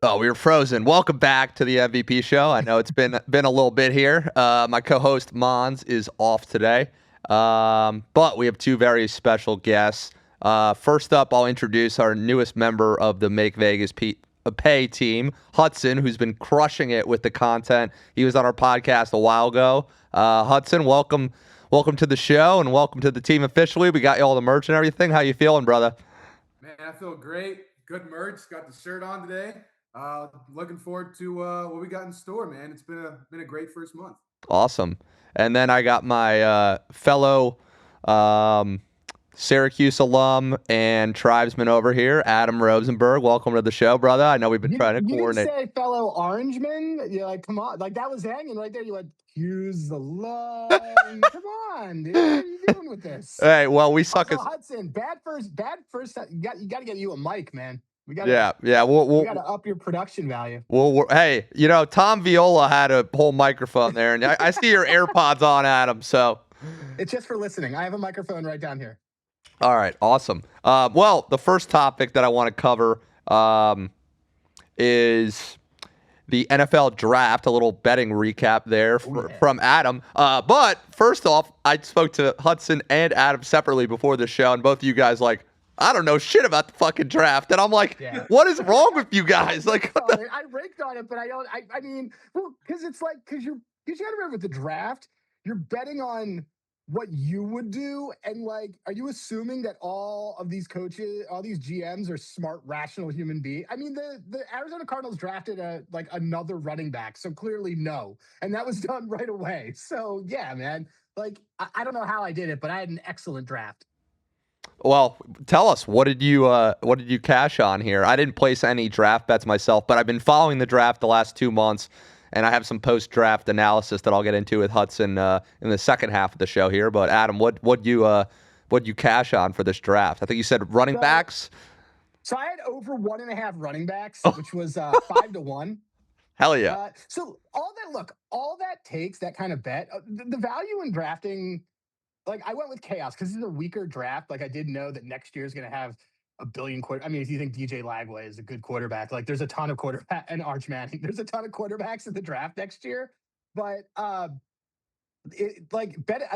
Oh, we were frozen. Welcome back to the MVP show. I know it's been a little bit here. My co-host Mons is off today, but we have two very special guests. First up, I'll introduce our newest member of the Make Vegas Pay team, Hudson, who's been crushing it with the content. He was on our podcast a while ago. Hudson, welcome to the show and welcome to the team officially. We got you all the merch and everything. How you feeling, brother? Man, I feel great. Good merch. Got the shirt on today. Looking forward to what we got in store, man. It's been a great first month. Awesome. And then I got my fellow um, Syracuse alum and tribesman over here, Adam Rosenberg. Welcome to the show, brother. I know we've been You, trying to you didn't coordinate. say fellow Orangeman. You're like, come on, like that was hanging right there. You went, use the line. Come on, dude. What are you doing with this? Hey, well, we suck Also, as Hudson, bad first. You got to get you a mic, man. We gotta yeah. we gotta up your production value. Hey, Tom Viola had a whole microphone there, and I see your AirPods on, Adam. So, It's just for listening. I have a microphone right down here. all right, awesome. Well, the first topic that I want to cover is the NFL draft, a little betting recap there from Adam. But first off, I spoke to Hudson and Adam separately before the show, and both of you guys like, I don't know shit about the fucking draft, and I'm like, Yeah. what is wrong with you guys? Like, I raked on it, but I don't. I mean, well, because it's like because you got to remember with the draft, you're betting on what you would do, and like, are you assuming that all of these coaches, all these GMs, are smart, rational human beings? I mean, the Arizona Cardinals drafted another running back, so clearly no, and that was done right away. So yeah, man, like I don't know how I did it, but I had an excellent draft. well, tell us what did you cash on here? I didn't place any draft bets myself, but I've been following the draft the last 2 months, and I have some post draft analysis that I'll get into with Hudson in the second half of the show here. But Adam, what you cash on for this draft? I think you said running So backs. so I had over 1.5 running backs, which was 5-1. Hell yeah. So all that takes that kind of bet. The value in drafting, like I went with chaos because this is a weaker draft. Like I did know that next year is going to have a billion quarter. I mean, if you think DJ Lagway is a good quarterback, like there's a ton of quarterback and Arch Manning, there's a ton of quarterbacks in the draft next year. But I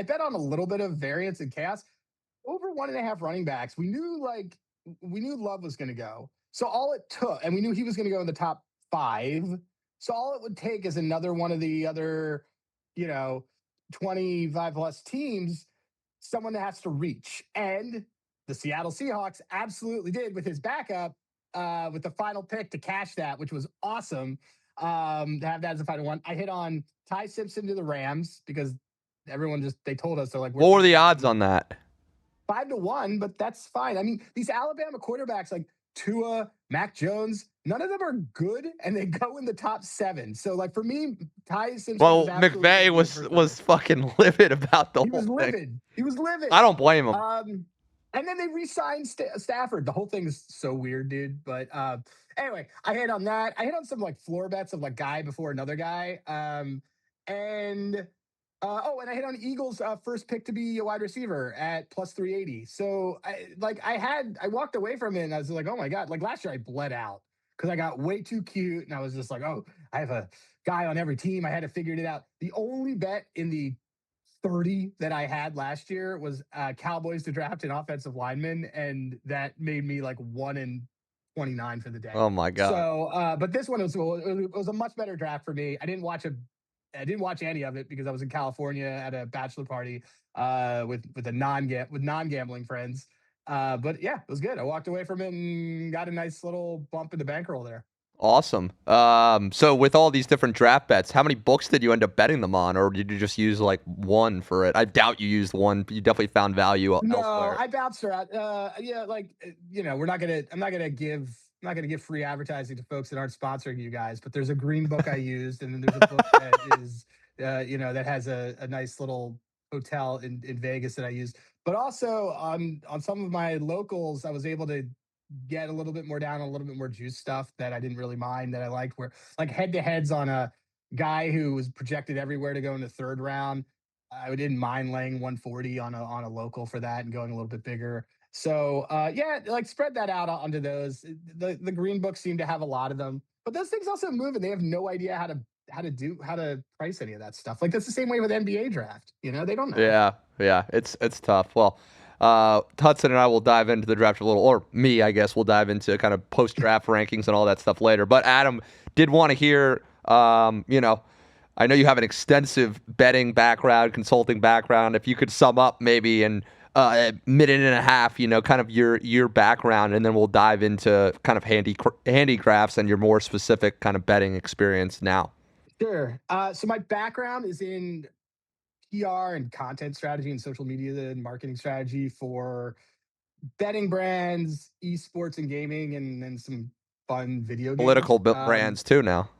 bet on a little bit of variance and chaos. Over 1.5 running backs. We knew Love was going to go. So all it took, and we knew he was going to go in the top 5. So all it would take is another one of the other, you know, 25 plus teams, someone that has to reach. And the Seattle Seahawks absolutely did with his backup, with the final pick to cash that, which was awesome. To have that as a final one. I hit on Ty Simpson to the Rams because everyone they told us they're like, we're What were the thinking odds on that? 5-1, but that's fine. I mean, these Alabama quarterbacks like Tua, Mac Jones, none of them are good, and they go in the top 7. So, like for me, Ty Simpson was Well, absolutely McVay the first was rounder. fucking livid about the He whole was thing. livid. He was I livid. don't blame him. And then they re-signed Stafford. The whole thing is so weird, dude. But anyway, I hit on that. I hit on some like floor bets of like guy before another guy. And and I hit on Eagles' first pick to be a wide receiver at plus 380. So I walked away from it and I was like, oh my god! Like last year, I bled out because I got way too cute and I was just like, oh, I have a guy on every team. I had to figure it out. The only bet in the 30 that I had last year was Cowboys to draft an offensive lineman, and that made me like 1 in 29 for the day. Oh my god. So, but this one was a much better draft for me. I didn't watch any of it because I was in California at a bachelor party with non gambling friends. But yeah, it was good. I walked away from it and got a nice little bump in the bankroll there. Awesome. So with all these different draft bets, how many books did you end up betting them on, or did you just use like one for it? I doubt you used one. But you definitely found value No, elsewhere. I bounced her out. Yeah, we're not gonna. I'm not gonna give free advertising to folks that aren't sponsoring you guys. But there's a green book I used, and then there's a book that is, that has a nice little hotel in Vegas that I used. But also on some of my locals, I was able to get a little bit more down, a little bit more juice stuff that I didn't really mind that I liked. Where like head to heads on a guy who was projected everywhere to go in the third round. I didn't mind laying 140 on a local for that and going a little bit bigger. So yeah, like spread that out onto those. The green book seemed to have a lot of them. but those things also move, and they have no idea how to price any of that stuff. Like that's the same way with NBA draft. They don't know. Yeah, yeah, it's tough. Well, Hudson and I will dive into the draft a little, or me, I guess, will dive into kind of post draft rankings and all that stuff later. But Adam did want to hear, I know you have an extensive betting background, consulting background. If you could sum up maybe in a minute and a half, kind of your background, and then we'll dive into kind of handicrafts and your more specific kind of betting experience now. Sure. So my background is in PR and content strategy and social media and marketing strategy for betting brands, esports and gaming, and then some fun video games. Political brands too now.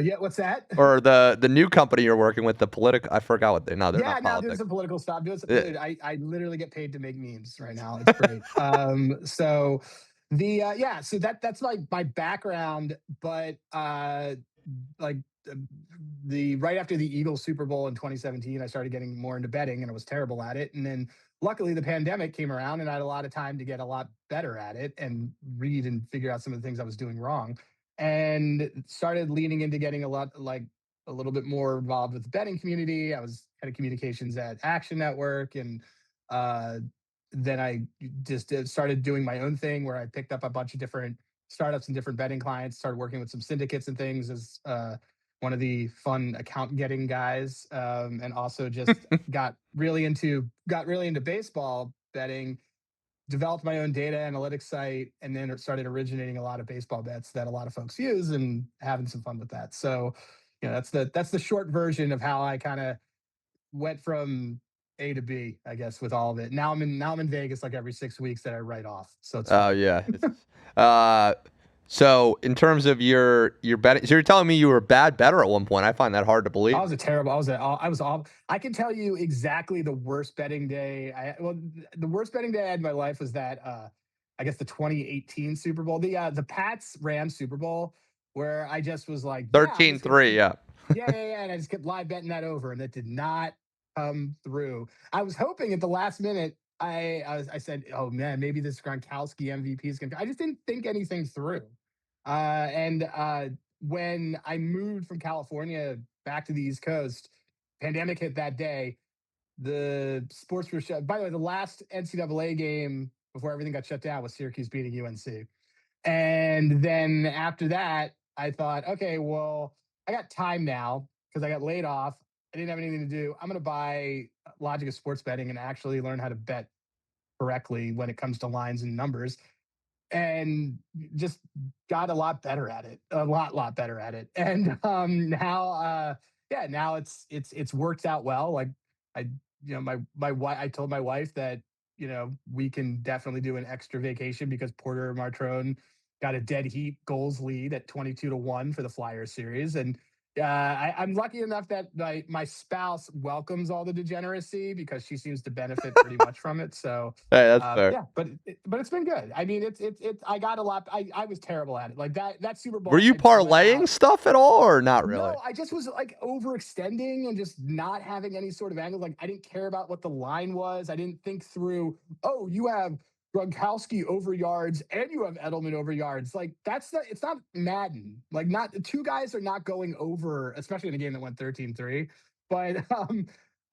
Yeah, what's that? Or the new company you're working with, the politic. I forgot what they. No, they're Yeah, not now doing politics. some political stuff. Doing some, Yeah. dude, I literally get paid to make memes right now. It's great. So yeah, so that's like my background, but like uh, the right after the Eagles Super Bowl in 2017, I started getting more into betting, and I was terrible at it. And then luckily the pandemic came around, and I had a lot of time to get a lot better at it and read and figure out some of the things I was doing wrong, and started leaning into getting a little bit more involved with the betting community. I was head of communications at Action Network, and uh, then I just started doing my own thing where I picked up a bunch of different startups and different betting clients. Started working with some syndicates and things as one of the fun account getting guys, and also just got really into baseball betting. Developed my own data analytics site, and then it started originating a lot of baseball bets that a lot of folks use, and having some fun with that. So, that's the short version of how I kind of went from A to B, I guess, with all of it. Now I'm in Vegas like every 6 weeks that I write off, so it's Oh fun. yeah. Uh, so in terms of your betting, so you're telling me you were a bad better at one point. I find that hard to I believe. was a terrible. I was all. I can tell you exactly the worst betting day. The worst betting day I had in my life was that I guess the 2018 Super Bowl, the Pats Rams Super Bowl, where I just was like, yeah, I'm just gonna 13-3, yeah. yeah, and I just kept live betting that over, and that did not come through. I was hoping at the last minute. I said, oh man, maybe this Gronkowski MVP is gonna. I just didn't think anything through. And when I moved from California back to the East Coast, pandemic hit that day. The sports were shut. By the way, the last NCAA game before everything got shut down was Syracuse beating UNC. And then after that, I thought, okay, well, I got time now because I got laid off. I didn't have anything to do. I'm going to buy Logic of Sports Betting and actually learn how to bet correctly when it comes to lines and numbers, and just got a lot better at it, a lot better at it. And now yeah, now it's worked out well. Like I my wife, I told my wife that we can definitely do an extra vacation because Porter Martrone got a dead heat goals lead at 22-1 for the Flyers series. And I'm lucky enough that my spouse welcomes all the degeneracy because she seems to benefit pretty much from it. So Hey, that's fair. yeah, but it's been good. I mean, it's I got a lot. I was terrible at it. Like that Super Were Bowl, you I went parlaying out. stuff at all, or not really? No, I just was like overextending and just not having any sort of angle. Like I didn't care about what the line was. I didn't think through. Oh, you have Gronkowski over yards and you have Edelman over yards. Like it's not Madden. Like not two guys are not going over, especially in a game that went 13-3. But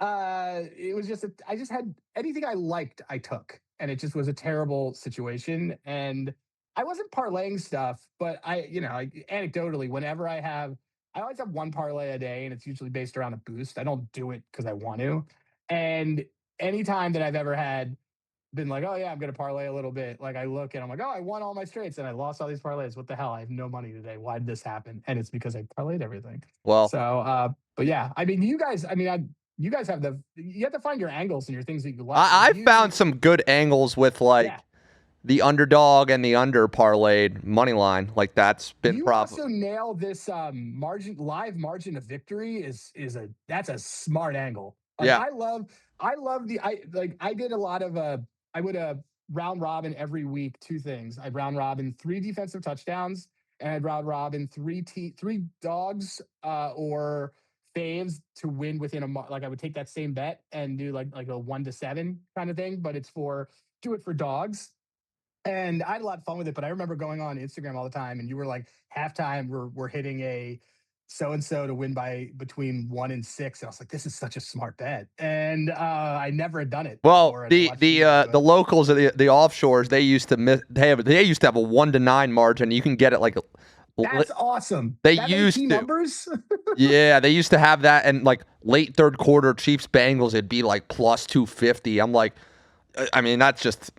it was just I just had anything I liked, I took. And it just was a terrible situation. And I wasn't parlaying stuff, but anecdotally, whenever I always have one parlay a day, and it's usually based around a boost. I don't do it because I want to. And anytime that I've ever had been like, oh yeah, I'm gonna parlay a little bit. Like I look and I'm like, oh, I won all my straights and I lost all these parlays. What the hell? I have no money today. Why did this happen? And it's because I parlayed everything. Well, So, but yeah, I mean, you guys, you guys you have to find your angles and your things that you like. Like I found some good angles with yeah, like the underdog and the under parlayed money line. Like that's been you profit. also nail this live margin of victory is a that's a smart angle. Like Yeah. I love I did a lot of I would round robin every week two things. I'd round robin three defensive touchdowns, and I'd round robin three dogs or faves to win within like I would take that same bet and do like a 1-7 kind of thing, but it's for do it for dogs. And I had a lot of fun with it, but I remember going on Instagram all the time, and you were like, halftime, we're hitting a so and so to win by between 1 and 6. And I was like, this is such a smart bet. And I never had done it Well, before, and I the watched the you uh, do the it. locals of the offshores, they used to have a 1-9 margin. You can get it like That's awesome. they That many key used to. numbers. Yeah, they used to have that, and like late third quarter Chiefs Bengals, it'd be like plus 250. I'm like, I mean, that's just,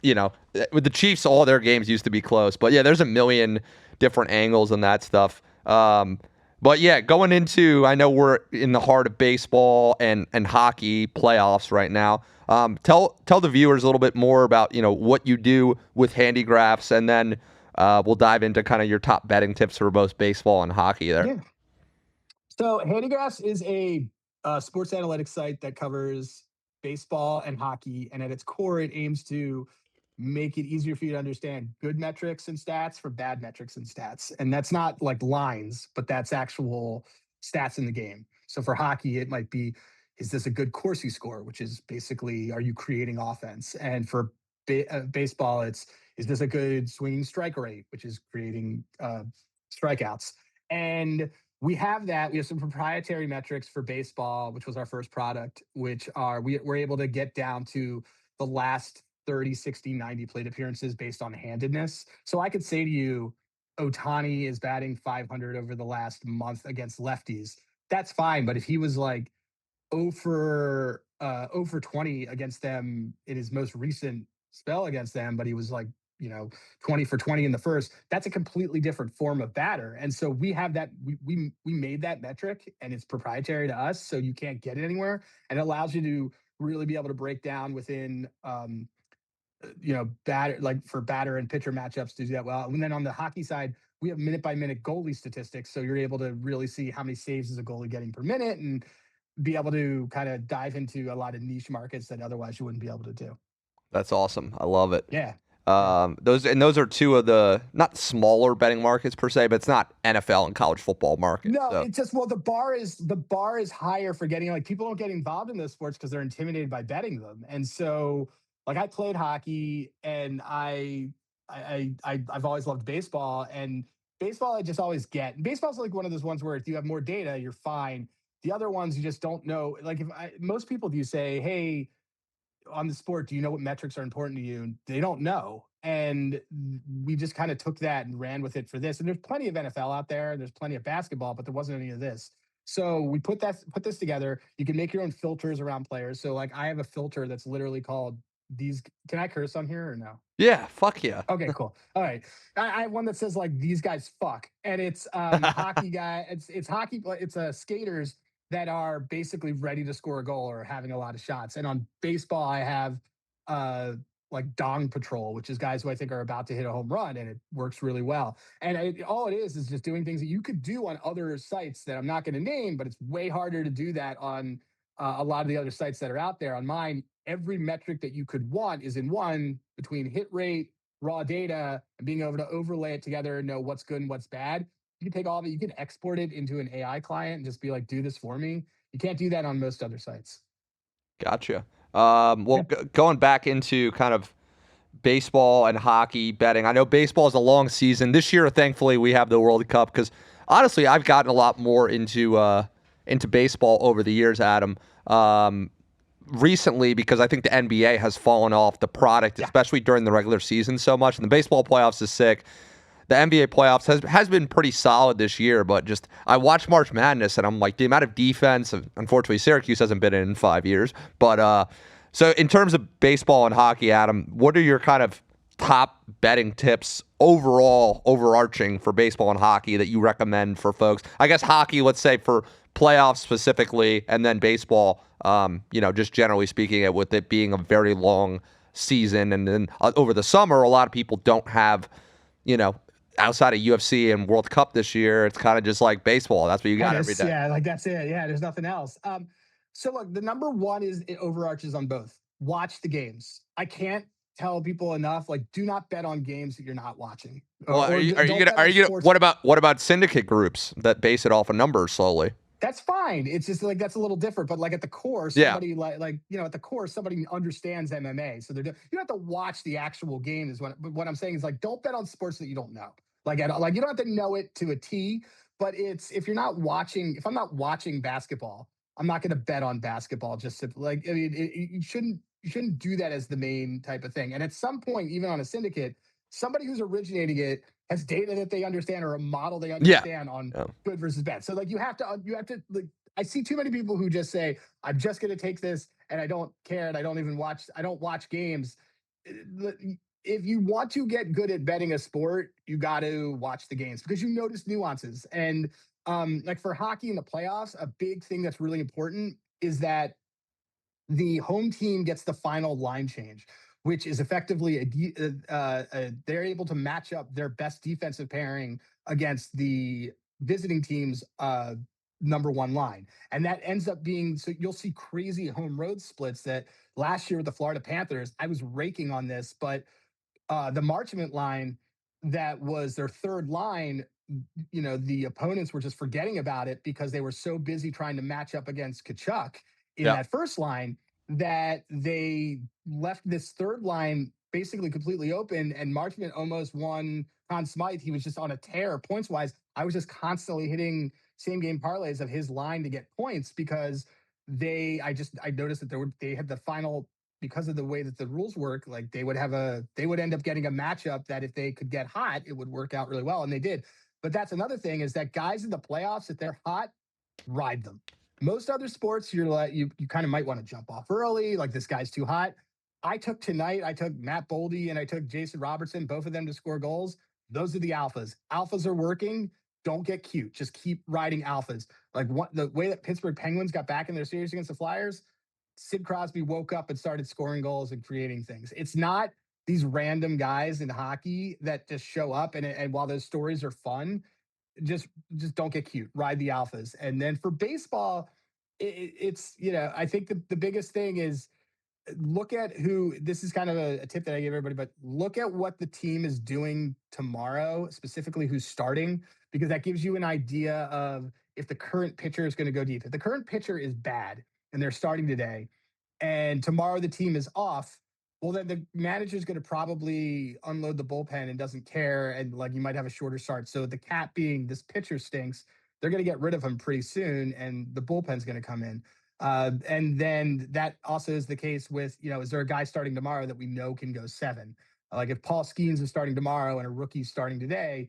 with the Chiefs, all their games used to be close. But yeah, there's a million different angles and that stuff. But yeah, going into, I know we're in the heart of baseball and hockey playoffs right now. Tell the viewers a little bit more about, what you do with handicrafts, and then we'll dive into kind of your top betting tips for both baseball and hockey there. Yeah. So Handigraphs is a sports analytics site that covers baseball and hockey, and at its core, it aims to make it easier for you to understand good metrics and stats from bad metrics and stats. And that's not like lines, but that's actual stats in the game. So for hockey, it might be, is this a good Corsi score, which is basically, are you creating offense? And for baseball, it's, is this a good swinging strike rate, which is creating strikeouts? And we have that. We have some proprietary metrics for baseball, which was our first product, which are we're able to get down to the last 30, 60, 90 plate appearances based on handedness. So I could say to you, Otani is batting 500 over the last month against lefties. That's fine. But if he was like 0 for 20 against them in his most recent spell against them, but he was like, 20 for 20 in the first, that's a completely different form of batter. And so we have that, we made that metric, and it's proprietary to us, so you can't get it anywhere. And it allows you to really be able to break down within batter, like for batter and pitcher matchups, to do that well. And then on the hockey side, we have minute by minute goalie statistics, so you're able to really see how many saves is a goalie getting per minute, and be able to kind of dive into a lot of niche markets that otherwise you wouldn't be able to do. That's awesome. I love it. Yeah. Yeah. Those are two of the not smaller betting markets per se, but it's not NFL and college football markets. No, So it's just, well, the bar is higher for getting, like, people don't get involved in those sports because they're intimidated by betting them. And so, like, I played hockey, and I've always loved baseball, and baseball I just always get. And baseball's like one of those ones where if you have more data, you're fine. The other ones you just don't know. Like, most people, if you say, hey, on the sport, do you know what metrics are important to you? And they don't know. And we just kind of took that and ran with it for this. And there's plenty of NFL out there, and there's plenty of basketball, but there wasn't any of this. So we put this together. You can make your own filters around players. So like I have a filter that's literally called these. Can I curse on here or no? yeah, fuck yeah. Okay, cool. All right. I have one that says like these guys fuck. And it's hockey guy. It's hockey, it's skaters that are basically ready to score a goal or having a lot of shots. And on baseball, I have uh like Dong Patrol, which is guys who I think are about to hit a home run, and it works really well. And all it is just doing things that you could do on other sites that I'm not going to name, but it's way harder to do that on a lot of the other sites that are out there. On mine, every metric that you could want is in one, between hit rate, raw data, and being able to overlay it together and know what's good and what's bad. You can take all of it, you can export it into an AI client and just be like, do this for me. You can't do that on most other sites. Gotcha. Yeah. Going back into kind of baseball and hockey betting. I know baseball is a long season. This year, thankfully, we have the World Cup because honestly, I've gotten a lot more into baseball over the years, Adam. Recently, because I think the NBA has fallen off the product, Yeah. especially during the regular season so much. And the baseball playoffs is sick. The NBA playoffs has been pretty solid this year, but just I watch March Madness and I'm like, the amount of defense. Unfortunately, Syracuse hasn't been in 5 years. But so in terms of baseball and hockey, Adam, what are your kind of top betting tips overall, overarching for baseball and hockey that you recommend for folks? I guess hockey, let's say for playoffs specifically, and then baseball, just generally speaking, with it being a very long season, and then over the summer, a lot of people don't have, outside of UFC and World Cup this year, it's kind of just like baseball. That's what you got every day. Yeah, like that's it. Yeah, there's nothing else. So look, the number one is it overarches on both. Watch the games. I can't tell people enough. Like, do not bet on games that you're not watching. Well, Don't bet on sports. what about syndicate groups that base it off of numbers solely? That's fine. It's just like that's a little different. But like at the core, Yeah. somebody at the core, somebody understands MMA. So you don't have to watch the actual game. But what I'm saying is like don't bet on sports that you don't know. Like you don't have to know it to a T. But it's if I'm not watching basketball, I'm not going to bet on basketball. Just to, like I mean, you shouldn't do that as the main type of thing. And at some point, even on a syndicate, somebody who's originating it has data that they understand or a model they Yeah. understand on Yeah. good versus bad. So like you have to like I see too many people who just say I'm just going to take this and I don't care and I don't watch games. If you want to get good at betting a sport, you got to watch the games because you notice nuances. And like for hockey in the playoffs, a big thing that's really important is that the home team gets the final line change, which is effectively they're able to match up their best defensive pairing against the visiting team's number one line. And that ends up being so you'll see crazy home road splits that last year with the Florida Panthers, I was raking on this, but the Marchment line that was their third line, the opponents were just forgetting about it because they were so busy trying to match up against Kachuk in Yeah. that first line that they left this third line basically completely open. And Marchment almost won Conn Smythe. He was just on a tear points wise. I was just constantly hitting same game parlays of his line to get points because I noticed that they had the final because of the way that the rules work, like they would end up getting a matchup that if they could get hot, it would work out really well. And they did. But that's another thing is that guys in the playoffs, if they're hot, ride them. Most other sports, you're like, you kind of might want to jump off early, like this guy's too hot. I took Matt Boldy and I took Jason Robertson, both of them to score goals. Those are the alphas. Alphas are working. Don't get cute. Just keep riding alphas. Like the way that Pittsburgh Penguins got back in their series against the Flyers, Sid Crosby woke up and started scoring goals and creating things. It's not these random guys in hockey that just show up and while those stories are fun, just don't get cute. Ride the alphas. And then for baseball, it's I think the biggest thing is look at who this is kind of a tip that I give everybody, but look at what the team is doing tomorrow, specifically who's starting, because that gives you an idea of if the current pitcher is going to go deep. If the current pitcher is bad and they're starting today, and tomorrow the team is off, well, then the manager's going to probably unload the bullpen and doesn't care. And like you might have a shorter start. So the cap being this pitcher stinks, they're going to get rid of him pretty soon. And the bullpen's going to come in. And then that also is the case with, is there a guy starting tomorrow that we know can go seven? Like if Paul Skeens is starting tomorrow and a rookie's starting today,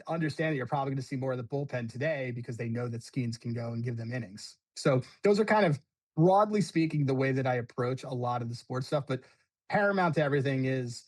understand that you're probably going to see more of the bullpen today because they know that Skeens can go and give them innings. So those are kind of broadly speaking the way that I approach a lot of the sports stuff. But paramount to everything is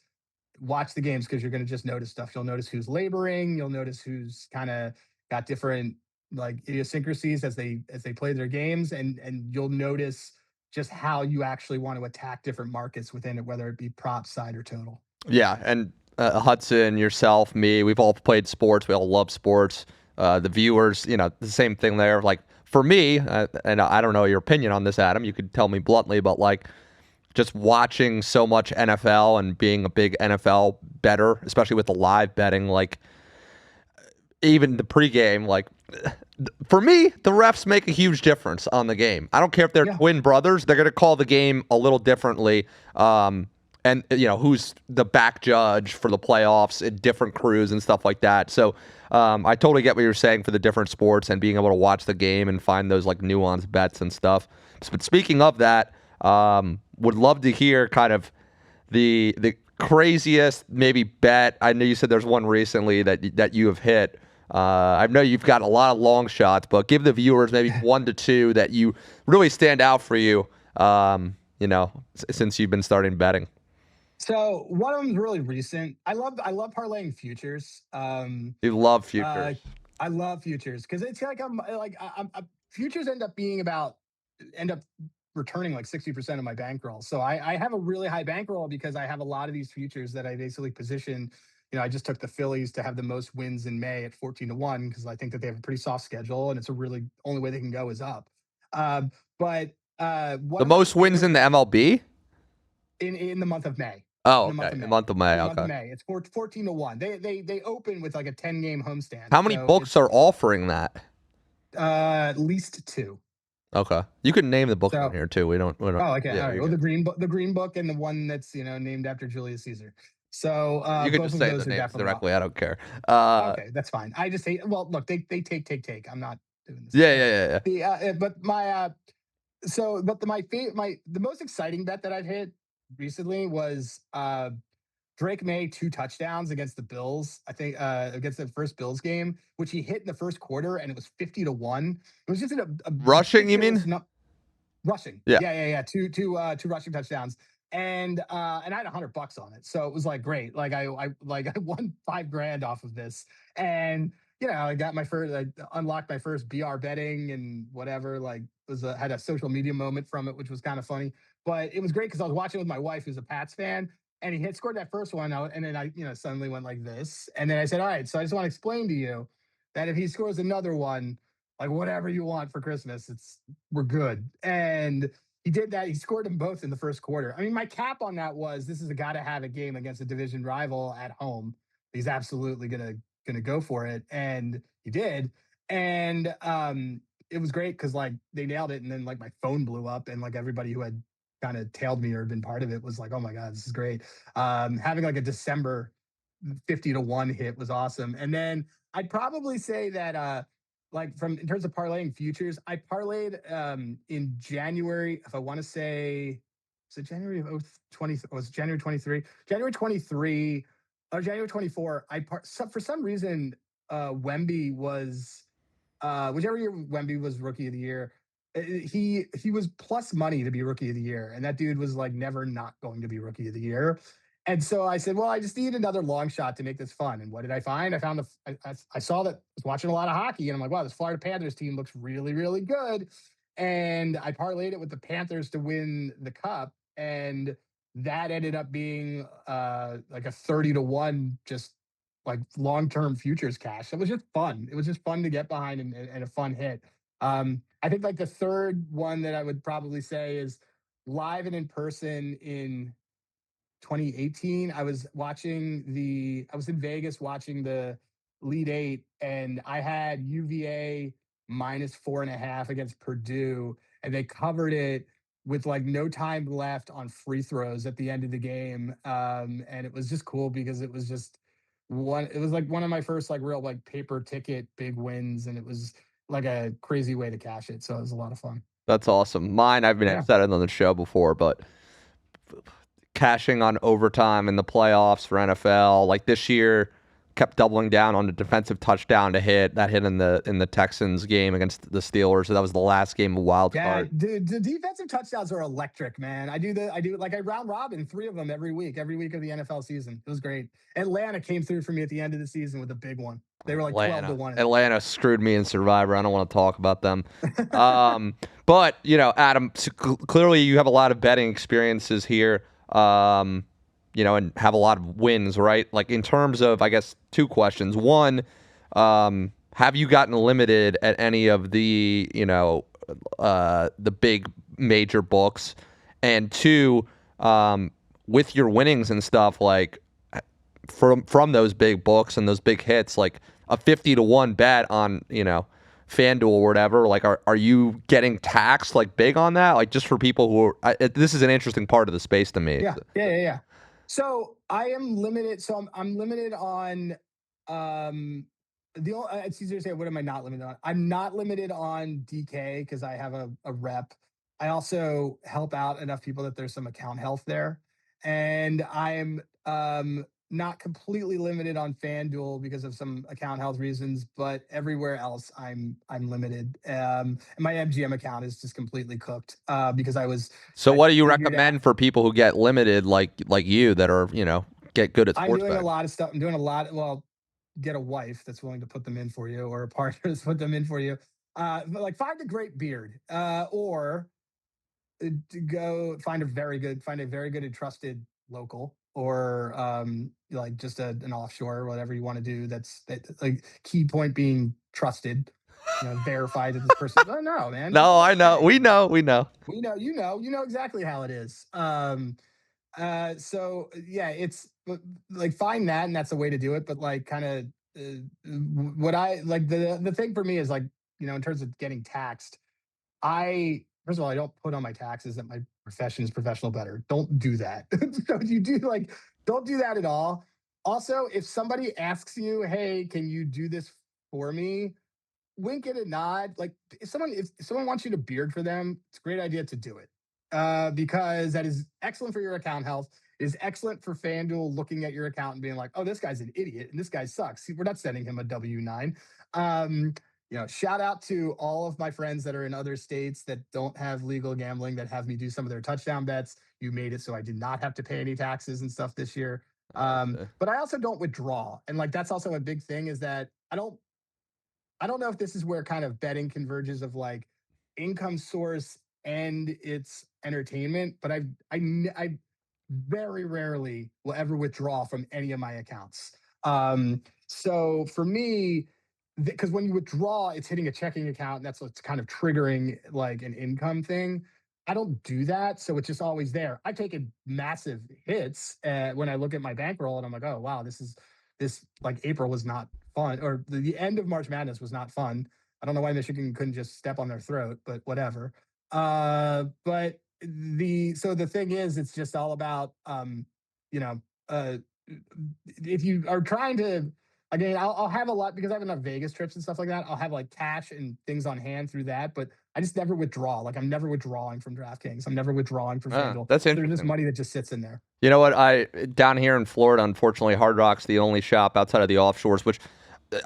watch the games because you're going to just notice stuff. You'll notice who's laboring. You'll notice who's kind of got different like idiosyncrasies as they play their games, and you'll notice just how you actually want to attack different markets within it, whether it be prop side or total. Yeah, and Hudson, yourself, me, we've all played sports. We all love sports. The viewers, the same thing there. Like for me, and I don't know your opinion on this, Adam. You could tell me bluntly, but like just watching so much NFL and being a big NFL bettor, especially with the live betting, like even the pregame, like for me, the refs make a huge difference on the game. I don't care if they're twin brothers; they're going to call the game a little differently. And who's the back judge for the playoffs in different crews and stuff like that. So I totally get what you're saying for the different sports and being able to watch the game and find those like nuanced bets and stuff. But speaking of that, would love to hear kind of the craziest maybe bet. I know you said there's one recently that you have hit. I know you've got a lot of long shots, but give the viewers maybe 1 to 2 that you really stand out for you. Since you've been starting betting. So one of them is really recent. I love parlaying futures. You love futures. I love futures because it's like futures end up returning like 60% of my bankroll. So I have a really high bankroll because I have a lot of these futures that I basically position. I just took the Phillies to have the most wins in May at 14-1 because I think that they have a pretty soft schedule and it's a really only way they can go is up. But the most wins in the MLB in the month of May. Oh, okay. The month of May. Month of May. It's 14-1. They open with like a 10-game homestand. How many books are offering that? At least two. Okay. You can name the books on So, here too. We don't. oh, okay, Yeah, all right. you're Well, good. the Green Book, and the one that's named after Julius Caesar. So You can both just of say the those are names definitely directly. I don't care. Uh, okay. That's fine. I just hate. Well, look, they take. I'm not doing this. yeah, yeah, yeah, yeah. But my but the most exciting bet that I've hit recently was Drake May 2 touchdowns against the Bills. I think against the first Bills game, which he hit in the first quarter, and it was 50-1. It was just a Rushing, you ridiculous mean? rushing. Yeah. Yeah. Two rushing touchdowns. And I had $100 on it. So it was like great. Like I won 5 grand off of this. And I got I unlocked my first BR betting and whatever. Like had a social media moment from it, which was kind of funny. But it was great because I was watching with my wife, who's a Pats fan, and he had scored that first one out, and then I, suddenly went like this. And then I said, all right, so I just want to explain to you that if he scores another one, like whatever you want for Christmas, we're good. And he did that. He scored them both in the first quarter. I mean, my cap on that was this is a gotta have a game against a division rival at home. He's absolutely gonna go for it. And he did. And it was great because like they nailed it. And then like my phone blew up, and like everybody who had kind of tailed me or been part of it was like, oh my God, this is great. Having like a December 50-1 hit was awesome. And then I'd probably say that like from in terms of parlaying futures, I parlayed in January, if I want to say, was it January of 20, was it January 23? January 23 or January 24, for some reason Wemby was whichever year Wemby was rookie of the year, he was plus money to be rookie of the year, and that dude was like never not going to be rookie of the year. And so I said, well, I just need another long shot to make this fun. And what did I find? I found I saw that I was watching a lot of hockey, and I'm like, wow, this Florida Panthers team looks really, really good. And I parlayed it with the Panthers to win the cup, and that ended up being like a 30-1 just like long-term futures cash. It was just fun. It was just fun to get behind, and a fun hit. I think like the third one that I would probably say is live and in person in 2018. I was in Vegas watching the Lead Eight, and I had UVA minus 4.5 against Purdue, and they covered it with like no time left on free throws at the end of the game. And it was just cool because it was like one of my first like real like paper ticket big wins, and it was like a crazy way to cash it. So it was a lot of fun. That's awesome. Mine, I've Yeah. said it on the show before, but cashing on overtime in the playoffs for NFL, like this year, kept doubling down on the defensive touchdown to hit that hit in the Texans game against the Steelers. So that was the last game of wild Yeah, card. dude, the defensive touchdowns are electric, man. I do like I round robin 3 of them every week of the NFL season. It was great. Atlanta came through for me at the end of the season with a big one. They were like 12 to Atlanta. 1 in that game. Atlanta screwed me in Survivor. I don't want to talk about them. But Adam, clearly you have a lot of betting experiences here. And have a lot of wins, right? Like in terms of, I guess, 2 questions. One, have you gotten limited at any of the big major books? And two, with your winnings and stuff, like from those big books and those big hits, like a 50-1 bet on, FanDuel or whatever, like are you getting taxed like big on that? Like just for people who this is an interesting part of the space to me. Yeah. So I am limited. So I'm limited on it's easier to say what am I not limited on? I'm not limited on DK because I have a rep. I also help out enough people that there's some account health there. And I'm not completely limited on FanDuel because of some account health reasons, but everywhere else I'm limited. And my MGM account is just completely cooked because So I what do you figured out recommend for people who get limited like you that are, get good at I'm sports doing a betting? lot of stuff. I'm doing a lot. Well, get a wife that's willing to put them in for you, or a partner that's put them in for you. But like find a great beard, or to go find a very good and trusted local, or like just an offshore, or whatever you want to do. That like key point being trusted. Verify that this person. Oh no, man, No, I know. hey, We know. We know. you know exactly how it is. So yeah, it's like find that, and that's a way to do it. But like, kind of what I like the thing for me is like in terms of getting taxed, I first of all, I don't put on my taxes that my profession is professional better. Don't do that. So you do like don't do that at all. Also, if somebody asks you, "Hey, can you do this for me?" Wink and a nod. Like if someone wants you to beard for them, it's a great idea to do it. Because that is excellent for your account health. It is excellent for FanDuel looking at your account and being like, oh, this guy's an idiot and this guy sucks. See, we're not sending him a W-9. Um, shout out to all of my friends that are in other states that don't have legal gambling that have me do some of their touchdown bets. You made it so I did not have to pay any taxes and stuff this year. I see. But I also don't withdraw. And like that's also a big thing is that I don't know if this is where kind of betting converges of like income source and its entertainment, but I very rarely will ever withdraw from any of my accounts. So for me, because when you withdraw, it's hitting a checking account, and that's what's kind of triggering like an income thing. I don't do that, so it's just always there. I take massive hits when I look at my bankroll, and I'm like, oh wow, this like April was not fun, or the end of March Madness was not fun. I don't know why Michigan couldn't just step on their throat, but whatever. But the thing is, it's just all about you know, uh, if you are trying to. Again, I'll have a lot because I have enough Vegas trips and stuff like that. I'll have like cash and things on hand through that, but I just never withdraw. Like I'm never withdrawing from DraftKings. I'm never withdrawing from FanDuel. That's There's just interesting. money that just sits in there. You know what? I down here in Florida, unfortunately, Hard Rock's the only shop outside of the offshores, which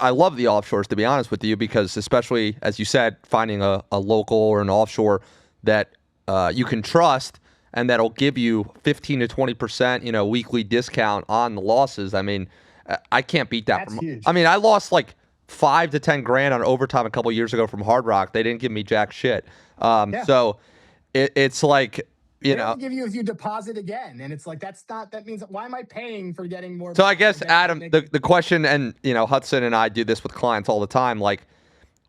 I love the offshores to be honest with you, because especially as you said, finding a local or an offshore that you can trust and that'll give you 15 to 20%, weekly discount on the losses. I mean, I can't beat that. That's I huge. mean, I lost like 5 to 10 grand on overtime a couple years ago from Hard Rock. They didn't give me jack shit. Yeah. So it's like, you They know. only give you if you deposit again, and it's like that means why am I paying for getting more So I back? guess Like that doesn't Adam, make the question, and Hudson and I do this with clients all the time. Like,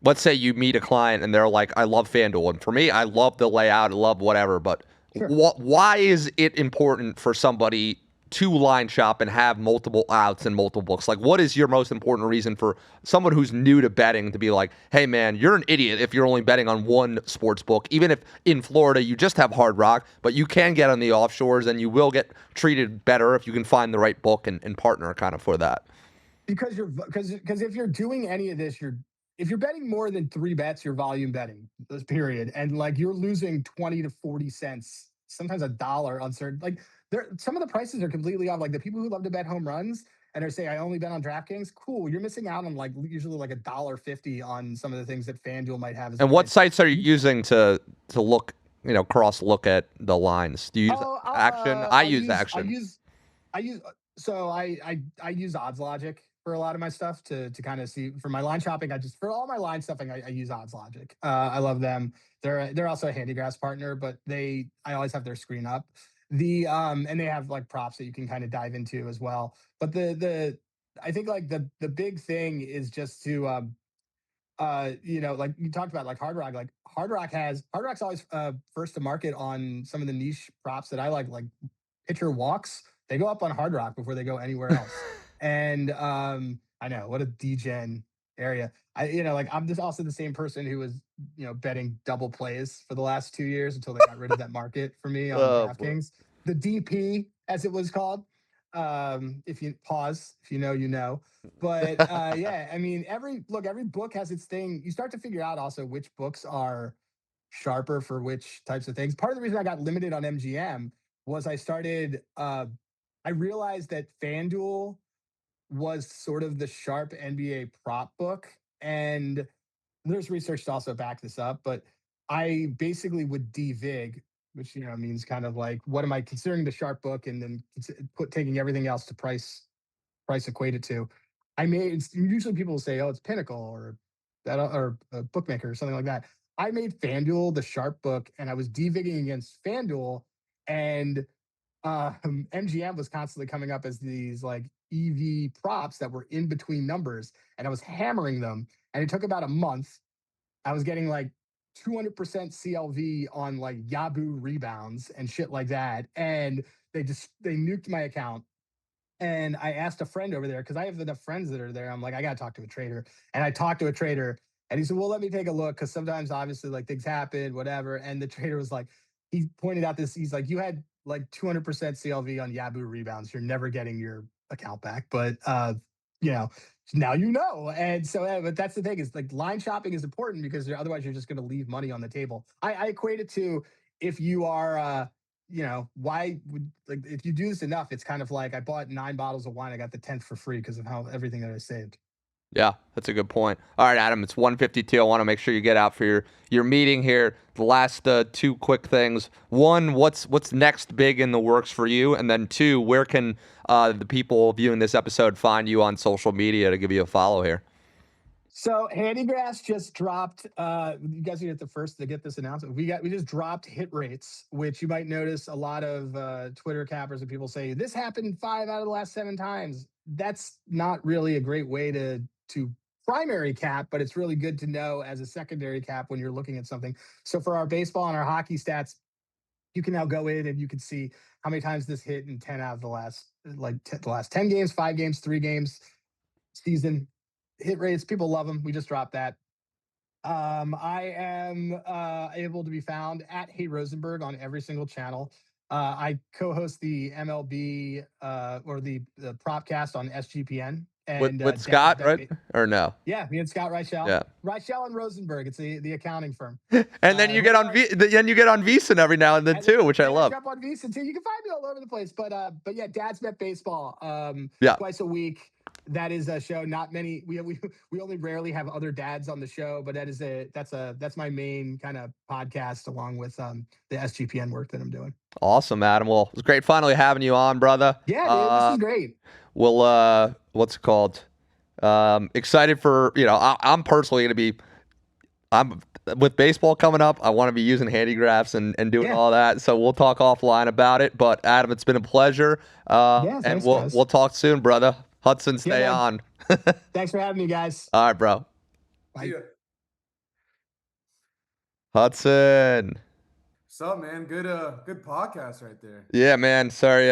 let's say you meet a client and they're like, "I love FanDuel," and for me, I love the layout, I love whatever. But sure. why is it important for somebody to line shop and have multiple outs and multiple books? Like, what is your most important reason for someone who's new to betting to be like, "Hey, man, you're an idiot if you're only betting on one sports book, even if in Florida you just have Hard Rock, but you can get on the offshores and you will get treated better if you can find the right book and partner kind of for that." Because because if you're doing any of this, if you're betting more than three bets, you're volume betting. This period, and like you're losing 20 to 40 cents, sometimes a dollar on certain. Like there, some of the prices are completely off. Like the people who love to bet home runs and are saying I only bet on DraftKings. Cool, you're missing out on like usually like $1.50 on some of the things that FanDuel might have as a And what pitch. sites are you using to look, cross look at the lines? Do you use Oh, Action? I I use use Action. I use so I use Odds Logic for a lot of my stuff to kind of see for my line shopping. I just for all my line stuff, I use Odds Logic. I love them. They're also a Handygraphs partner, but I always have their screen up. And they have like props that you can kind of dive into as well. But the I think like the big thing is just to like you talked about like Hard Rock, like Hard Rock's always first to market on some of the niche props that I like pitcher walks. They go up on Hard Rock before they go anywhere else. And I know what a degen area. Like I'm just also the same person who was, betting double plays for the last 2 years until they got rid of that market for me on Oh boy. DraftKings. The DP, as it was called. If you pause, if you know, you know. But yeah, I mean, every book has its thing. You start to figure out also which books are sharper for which types of things. Part of the reason I got limited on MGM was I realized that FanDuel was sort of the sharp NBA prop book. And there's research to also back this up, but I basically would devig, which means kind of like what am I considering the sharp book, and then taking everything else to price equated to. Usually people will say, oh, it's Pinnacle or that or a bookmaker or something like that. I made FanDuel the sharp book, and I was devigging against FanDuel, and MGM was constantly coming up as these like EV props that were in between numbers, and I was hammering them, and it took about a month. I was getting like 200% CLV on like Yahoo rebounds and shit like that, and they nuked my account. And I asked a friend over there because I have enough friends that are there. I'm like, I got to talk to a trader. And I talked to a trader, And he said, well, let me take a look, because sometimes obviously like things happen, whatever. And the trader was like, he pointed out this. He's like, you had like 200% CLV on Yahoo rebounds. You're never getting your account back, but you know, now you know. And so, but that's the thing, is like line shopping is important, because otherwise you're just going to leave money on the table. I equate it to, if you are, why would, like, if you do this enough, it's kind of like, I bought 9 bottles of wine, I got the 10th for free because of how everything that I saved. Yeah, that's a good point. All right, Adam, it's 1:52. I want to make sure you get out for your meeting here. The last two quick things. One, what's next big in the works for you? And then two, where can the people viewing this episode find you on social media to give you a follow here? So Handygraphs just dropped. You guys are the first to get this announcement. We just dropped hit rates, which you might notice a lot of Twitter cappers and people say this happened 5 out of the last 7 times. That's not really a great way to primary cap, but it's really good to know as a secondary cap when you're looking at something. So for our baseball and our hockey stats, you can now go in and you can see how many times this hit in 10 out of the last the last 10 games, 5 games, 3 games, season. Hit rates, people love them. We just dropped that. I am able to be found at Hey Rosenberg on every single channel. I co-host the MLB or the Propcast on SGPN. And With Scott, right? Or no? Yeah, me and Scott Reichel. Yeah. Reichel and Rosenberg. It's the accounting firm. And then you get on VEASAN every now and then too, which I love. Jump on VEASAN too. You can find me all over the place. But yeah, Dad's Met Baseball. Yeah. Twice a week. That is a show. Not many. We only rarely have other dads on the show, but that's my main kind of podcast, along with the SGPN work that I'm doing. Awesome, Adam. Well, it was great finally having you on, brother. Yeah, dude, this is great. Well, what's it called? Excited for, I'm personally going to be, I'm with baseball coming up. I want to be using handygraphs and doing all that. So we'll talk offline about it. But Adam, it's been a pleasure. And thanks, we'll talk soon, brother. Hudson, stay on. Thanks for having me, guys. All right, bro. Bye. Hudson. What's up, man? Good podcast right there. Yeah, man. Sorry,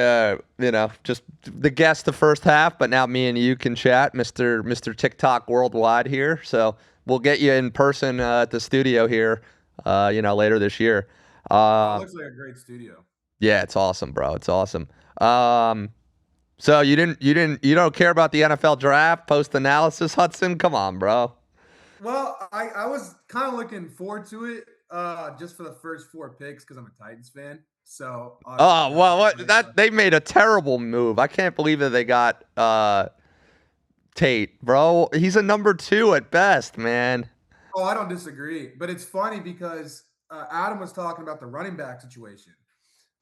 just the guest the first half, but now me and you can chat, Mr. TikTok worldwide here. So we'll get you in person at the studio here, later this year. It looks like a great studio. Yeah, it's awesome, bro. It's awesome. So you don't care about the NFL draft post analysis, Hudson? Come on, bro. Well, I was kind of looking forward to it. Just for the first 4 picks, because I'm a Titans fan. So they made a terrible move. I can't believe that they got Tate, bro. He's a number 2 at best, man. Oh, I don't disagree, but it's funny because Adam was talking about the running back situation.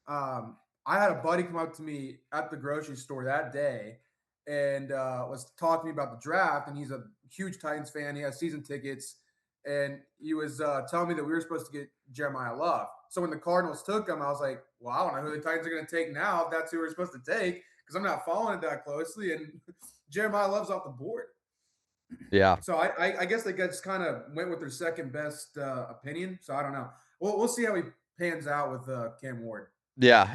I had a buddy come up to me at the grocery store that day and was talking about the draft, and he's a huge Titans fan. He has season tickets. And he was telling me that we were supposed to get Jeremiah Love. So when the Cardinals took him, I was like, well, I don't know who the Titans are going to take now, if that's who we're supposed to take, because I'm not following it that closely. And Jeremiah Love's off the board. Yeah. So I guess they just kind of went with their second best opinion. So I don't know. We'll see how he pans out with Cam Ward. Yeah,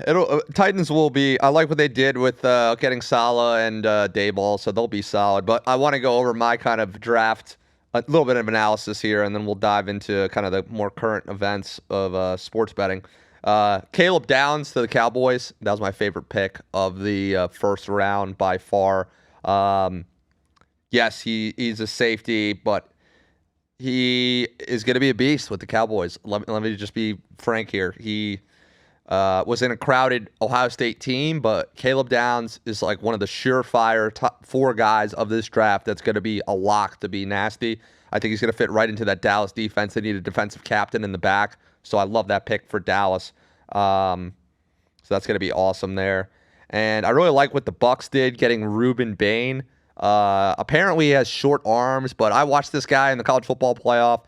Titans will be. I like what they did with getting Saleh and Dayball, so they'll be solid. But I want to go over my kind of draft. A little bit of analysis here, and then we'll dive into kind of the more current events of sports betting. Caleb Downs to the Cowboys. That was my favorite pick of the first round by far. Yes, he's a safety, but he is going to be a beast with the Cowboys. Let me just be frank here. He was in a crowded Ohio State team, but Caleb Downs is like one of the surefire top 4 guys of this draft that's going to be a lock to be nasty. I think he's going to fit right into that Dallas defense. They need a defensive captain in the back, so I love that pick for Dallas. So that's going to be awesome there. And I really like what the Bucs did, getting Reuben Bain. Apparently he has short arms, but I watched this guy in the college football playoff,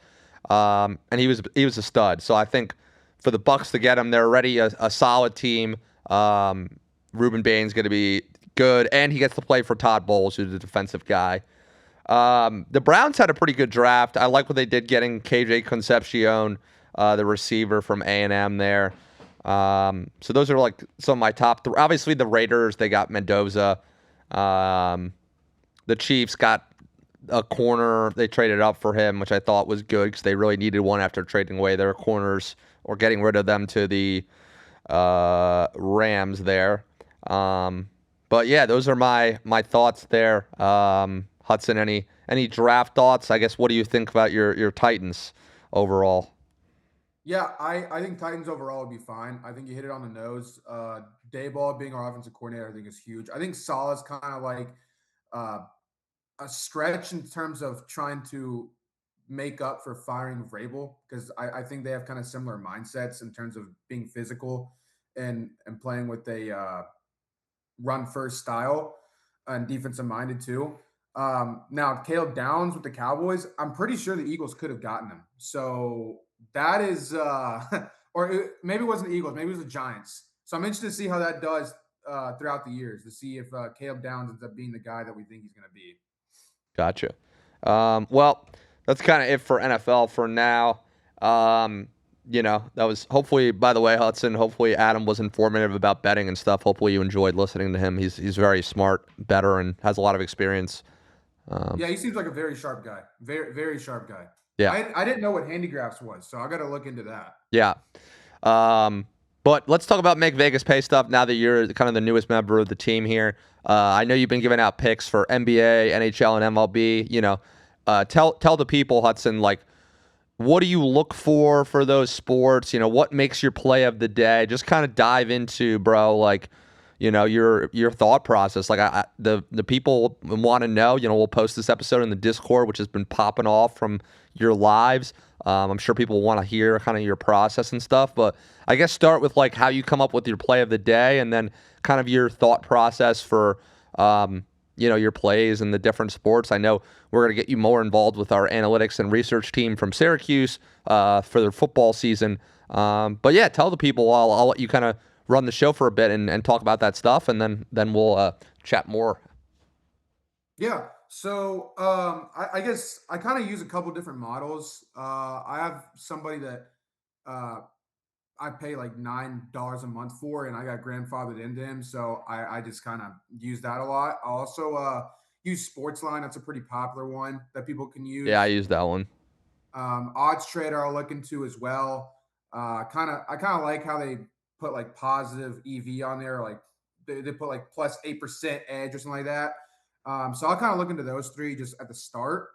and he was a stud. So I think for the Bucs to get him, they're already a solid team. Reuben Bain's going to be good, and he gets to play for Todd Bowles, who's a defensive guy. The Browns had a pretty good draft. I like what they did getting KJ Concepcion, the receiver from A&M there. So those are like some of my top 3. Obviously, the Raiders, they got Mendoza. The Chiefs got a corner. They traded up for him, which I thought was good because they really needed one after trading away their corners or getting rid of them to the Rams there. But yeah, those are my thoughts there. Hudson, any draft thoughts? I guess what do you think about your Titans overall? Yeah, I think Titans overall would be fine. I think you hit it on the nose. Dayball being our offensive coordinator, I think is huge. I think Salah's kind of like uh, a stretch in terms of trying to make up for firing Vrabel because I think they have kind of similar mindsets in terms of being physical and playing with a run first style and defensive minded too. Now Caleb Downs with the Cowboys, I'm pretty sure the Eagles could have gotten him. So that is, maybe it wasn't the Eagles, maybe it was the Giants. So I'm interested to see how that does throughout the years to see if Caleb Downs ends up being the guy that we think he's going to be. Gotcha. Well, that's kind of it for NFL for now. That was hopefully, by the way, Hudson, hopefully Adam was informative about betting and stuff. Hopefully you enjoyed listening to him. He's very smart, better, and has a lot of experience. Yeah, he seems like a very sharp guy. Very, very sharp guy. Yeah. I didn't know what handigraphs was, so I got to look into that. Yeah. But let's talk about Make Vegas Pay stuff now that you're kind of the newest member of the team here. I know you've been giving out picks for NBA, NHL, and MLB. Tell the people, Hudson, like, what do you look for those sports? What makes your play of the day? Just kind of dive into, bro, like, your thought process. Like, the people want to know. We'll post this episode in the Discord, which has been popping off from your lives. I'm sure people want to hear kind of your process and stuff, but I guess start with like how you come up with your play of the day, and then kind of your thought process for your plays and the different sports. I know we're going to get you more involved with our analytics and research team from Syracuse for their football season. But yeah, tell the people. I'll let you kind of run the show for a bit and talk about that stuff, and then we'll chat more. Yeah. So I guess I kind of use a couple different models. I have somebody that uh, I pay like $9 a month for, and I got grandfathered into him. So I just kind of use that a lot. I also use Sportsline. That's a pretty popular one that people can Yeah, I use. use that one. Odds Trader I'll look into as well. I kind of like how they put like positive EV on there, like they put like plus 8% edge or something like that. So I'll kind of look into those three just at the start.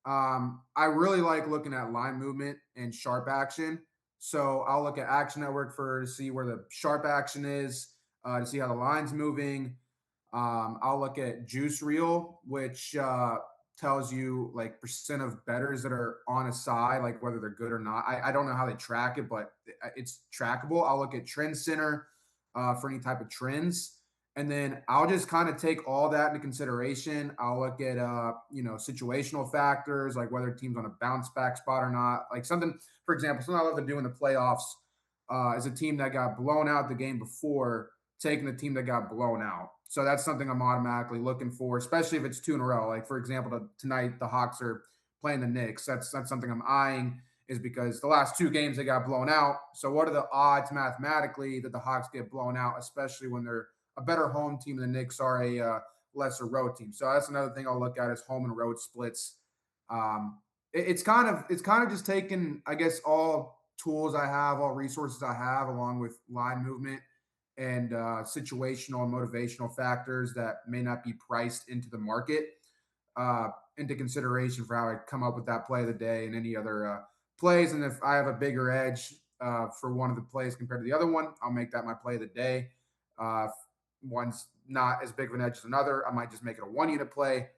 I really like looking at line movement and sharp action. So I'll look at Action Network to see where the sharp action is, to see how the line's moving. I'll look at Juice Reel, which tells you like percent of bettors that are on a side, like whether they're good or not. I don't know how they track it, but it's trackable. I'll look at Trend Center for any type of trends. And then I'll just kind of take all that into consideration. I'll look at situational factors like whether teams on a bounce back spot or not. Like something, for example, something I love to do in the playoffs is a team that got blown out the game before taking the team that got blown out. So that's something I'm automatically looking for, especially if it's two in a row. Like for example, tonight the Hawks are playing the Knicks. That's something I'm eyeing is because the last two games they got blown out. So what are the odds mathematically that the Hawks get blown out, especially when they're a better home team than the Knicks are a lesser road team. So that's another thing I'll look at is home and road splits. It's kind of just taking, I guess, all tools I have, all resources I have, along with line movement and situational and motivational factors that may not be priced into the market into consideration for how I come up with that play of the day and any other plays. And if I have a bigger edge for one of the plays compared to the other one, I'll make that my play of the day. One's not as big of an edge as another, I might just make it a 1 unit play.